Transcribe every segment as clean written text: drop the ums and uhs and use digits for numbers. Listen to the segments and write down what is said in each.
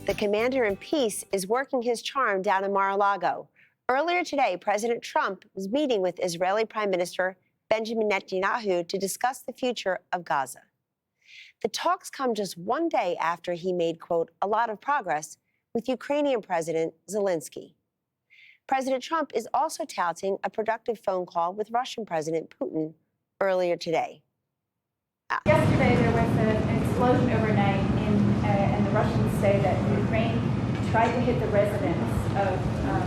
the commander-in-peace is working his charm down in Mar-a-Lago. Earlier today, President Trump was meeting with Israeli Prime Minister Benjamin Netanyahu to discuss the future of Gaza. The talks come just one day after he made, quote, a lot of progress with Ukrainian President Zelenskyy. President Trump is also touting a productive phone call with Russian President Putin earlier today. Yesterday, there was an explosion overnight, and the Russians say that Ukraine tried to hit the residence of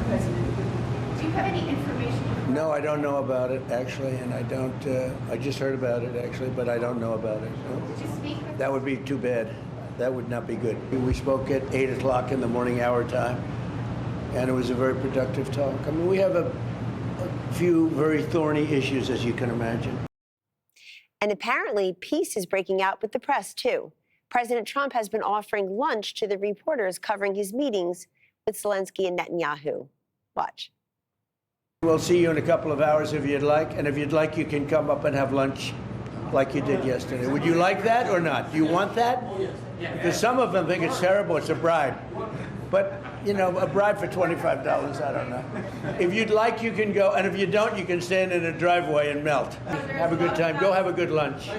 President Putin. Do you have any information? No, I don't know about it, actually, and I don't. I just heard about it, actually, but I don't know about it. No. Did you speak with That would be too bad. That would not be good. We spoke at 8 o'clock in the morning hour time, and it was a very productive talk. I mean, we have a few very thorny issues, as you can imagine. And apparently, peace is breaking out with the press, too. President Trump has been offering lunch to the reporters covering his meetings with Zelenskyy and Netanyahu. Watch. We'll see you in a couple of hours if you'd like, and if you'd like, you can come up and have lunch like you did yesterday. Would you like that or not? Do you want that? Because some of them think it's terrible, it's a bribe. But, you know, a bribe for $25, I don't know. If you'd like, you can go, and if you don't, you can stand in a driveway and melt. Have a good time. Go have a good lunch.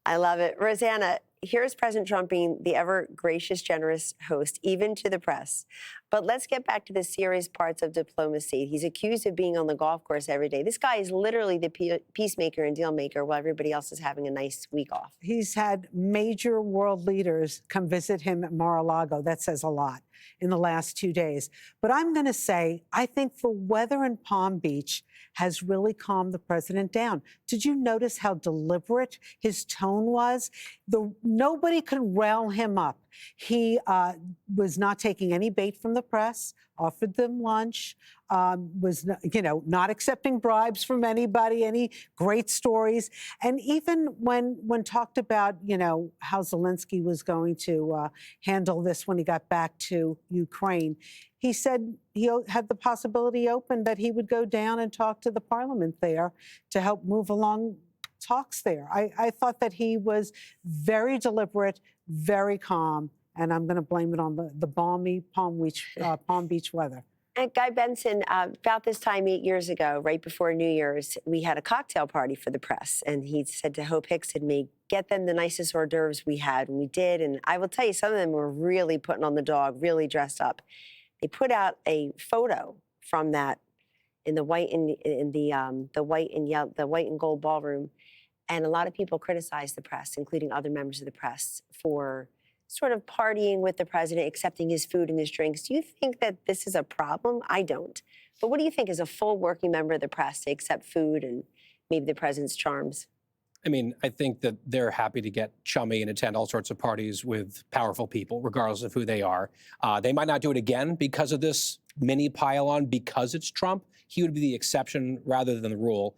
I love it. Rosanna, here's President Trump being the ever gracious, generous host, even to the press. But let's get back to the serious parts of diplomacy. He's accused of being on the golf course every day. This guy is literally the peacemaker and deal maker while everybody else is having a nice week off. He's had major world leaders come visit him at Mar-a-Lago. That says a lot in the last 2 days. But I'm going to say, I think the weather in Palm Beach has really calmed the president down. Did you notice how deliberate his tone was? Nobody could rile him up. He was not taking any bait from the press, offered them lunch, was, not accepting bribes from anybody, any great stories. And even when talked about, how Zelenskyy was going to handle this when he got back to Ukraine, he said he had the possibility open that he would go down and talk to the parliament there to help move along talks there. I thought that he was very deliberate, very calm, and I'm going to blame it on the balmy Palm Beach weather. And Guy Benson, about this time 8 years ago, right before New Year's, we had a cocktail party for the press, and he said to Hope Hicks and me, get them the nicest hors d'oeuvres we had, and we did. And I will tell you, some of them were really putting on the dog, really dressed up. They put out a photo from that in the white and gold ballroom, and a lot of people criticized the press, including other members of the press, for sort of partying with the president, accepting his food and his drinks. Do you think that this is a problem? I don't. But what do you think as a full working member of the press to accept food and maybe the president's charms? I mean, I think that they're happy to get chummy and attend all sorts of parties with powerful people, regardless of who they are. They might not do it again because of this mini pile-on, because it's Trump. He would be the exception rather than the rule.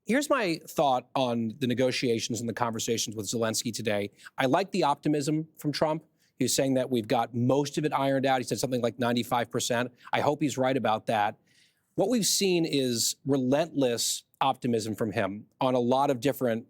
Here's my thought on the negotiations and the conversations with Zelenskyy today. I like the optimism from Trump. He was saying that we've got most of it ironed out. He said something like 95%. I hope he's right about that. What we've seen is relentless optimism from him on a lot of different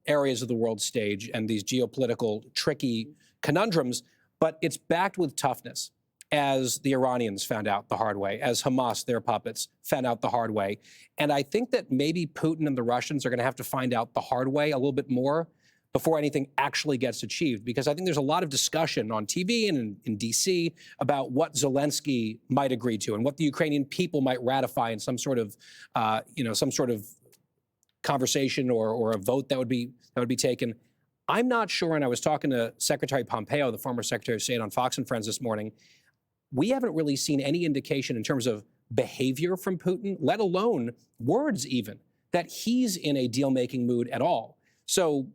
areas of the world stage and these geopolitical tricky conundrums, but it's backed with toughness, as the Iranians found out the hard way, as Hamas, their puppets, found out the hard way. And I think that maybe Putin and the Russians are going to have to find out the hard way a little bit more before anything actually gets achieved, because I think there's a lot of discussion on TV and in D.C. about what Zelenskyy might agree to and what the Ukrainian people might ratify in some sort of, some sort of conversation or a vote that would be taken. I'm not sure, and I was talking to Secretary Pompeo, the former Secretary of State, on Fox and Friends this morning. We haven't really seen any indication in terms of behavior from Putin, let alone words even, that he's in a deal-making mood at all. So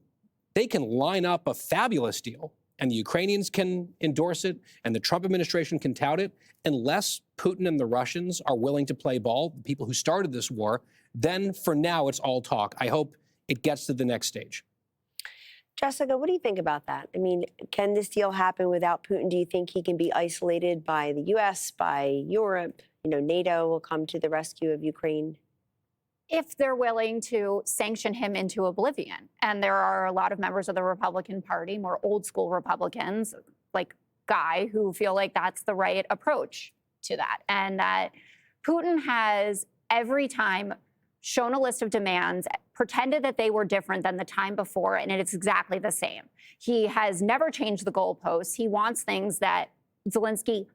they can line up a fabulous deal, and the Ukrainians can endorse it, and the Trump administration can tout it. Unless Putin and the Russians are willing to play ball, the people who started this war, then for now it's all talk. I hope it gets to the next stage. Jessica, what do you think about that? I mean, can this deal happen without Putin? Do you think he can be isolated by the U.S., by Europe? NATO will come to the rescue of Ukraine? If they're willing to sanction him into oblivion. And there are a lot of members of the Republican Party, more old school Republicans, guy who feel like that's the right approach to that, and that Putin has every time shown a list of demands, pretended that they were different than the time before, and it's exactly the same. He has never changed the goalposts. He wants things that Zelenskyy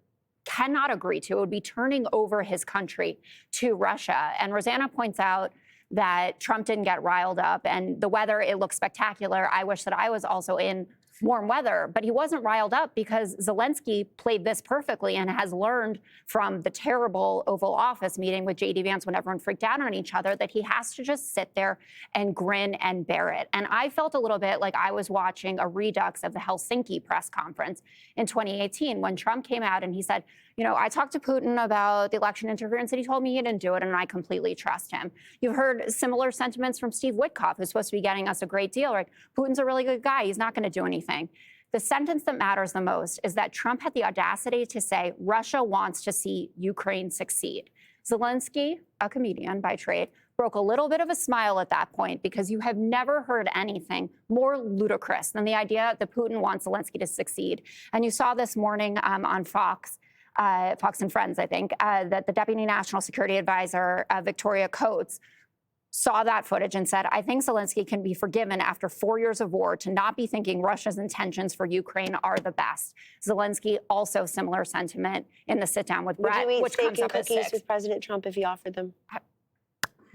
cannot agree to. It would be turning over his country to Russia. And Rosanna points out that Trump didn't get riled up, and the weather, it looks spectacular. I wish that I was also in warm weather, but he wasn't riled up because Zelenskyy played this perfectly and has learned from the terrible Oval Office meeting with J.D. Vance when everyone freaked out on each other that he has to just sit there and grin and bear it. And I felt a little bit like I was watching a redux of the Helsinki press conference in 2018 when Trump came out and he said, you know, I talked to Putin about the election interference and he told me he didn't do it and I completely trust him. You've heard similar sentiments from Steve Witkoff, who's supposed to be getting us a great deal. Like, Putin's a really good guy. He's not going to do anything. The sentence that matters the most is that Trump had the audacity to say Russia wants to see Ukraine succeed. Zelenskyy, a comedian by trade, broke a little bit of a smile at that point because you have never heard anything more ludicrous than the idea that Putin wants Zelenskyy to succeed. And you saw this morning on Fox and Friends, I think, that the Deputy National Security Advisor, Victoria Coates, saw that footage and said, I think Zelenskyy can be forgiven after 4 years of war to not be thinking Russia's intentions for Ukraine are the best. Zelenskyy, also similar sentiment in the sit-down with Brett, Would you eat which steak comes and up as cookies 6. with President Trump if he offered them?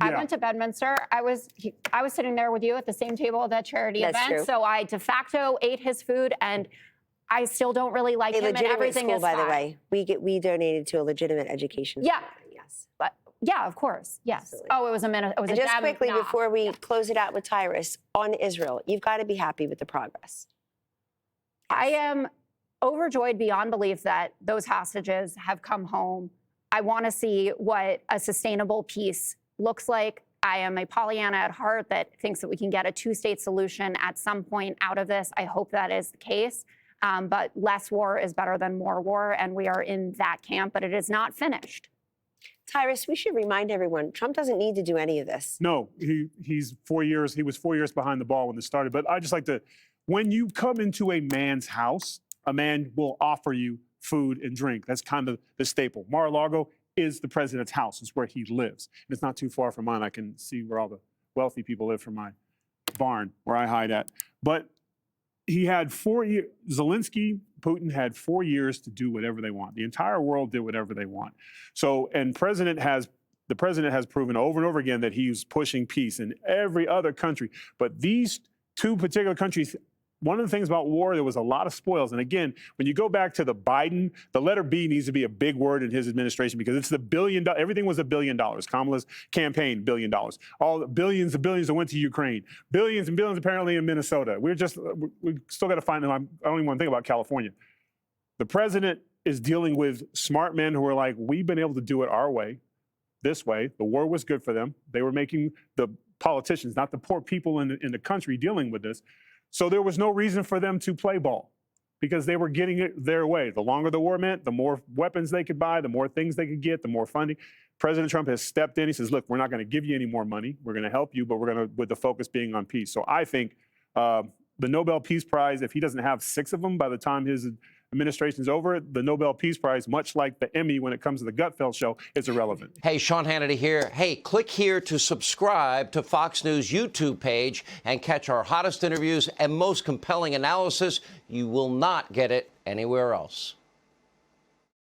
I went to Bedminster. I was sitting there with you at the same table at that charity That's event. true. So I de facto ate his food, and I still don't really like A him, and legitimate everything school, is by the fine. way. We donated to a legitimate education. Yeah. center, yes. But yeah, of course. Yes. Absolutely. Oh, it was a minute. It was And a just dab quickly knock. before we close it out with Tyrus, on Israel, you've got to be happy with the progress. I am overjoyed beyond belief that those hostages have come home. I want to see what a sustainable peace looks like. I am a Pollyanna at heart that thinks that we can get a two-state solution at some point out of this. I hope that is the case. But less war is better than more war, and we are in that camp, but it is not finished. Tyrus, we should remind everyone, Trump doesn't need to do any of this. No, he's 4 years. He was 4 years behind the ball when this started. But I just like to, when you come into a man's house, a man will offer you food and drink. That's kind of the staple. Mar-a-Lago is the president's house. It's where he lives. And it's not too far from mine. I can see where all the wealthy people live from my barn where I hide at. But he had 4 years, Zelenskyy, Putin had 4 years to do whatever they want. The entire world did whatever they want. So, and the president has proven over and over again that he's pushing peace in every other country. But these two particular countries, one of the things about war, there was a lot of spoils. And again, when you go back to the Biden, the letter B needs to be a big word in his administration because it's the $1 billion, everything was $1 billion. Kamala's campaign, $1 billion. All the billions and billions that went to Ukraine. Billions and billions apparently in Minnesota. We still got to find, I don't even want to think about California. The president is dealing with smart men who are like, we've been able to do it our way, this way. The war was good for them. They were making the politicians, not the poor people in the country dealing with this. So there was no reason for them to play ball because they were getting it their way. The longer the war meant, the more weapons they could buy, the more things they could get, the more funding. President Trump has stepped in. He says, look, we're not going to give you any more money. We're going to help you, but we're going to, with the focus being on peace. So I think the Nobel Peace Prize, if he doesn't have 6 of them by the time his administration's over, the Nobel Peace Prize, much like the Emmy when it comes to the Gutfeld show, is irrelevant. Hey, Sean Hannity here. Hey, click here to subscribe to Fox News YouTube page and catch our hottest interviews and most compelling analysis. You will not get it anywhere else.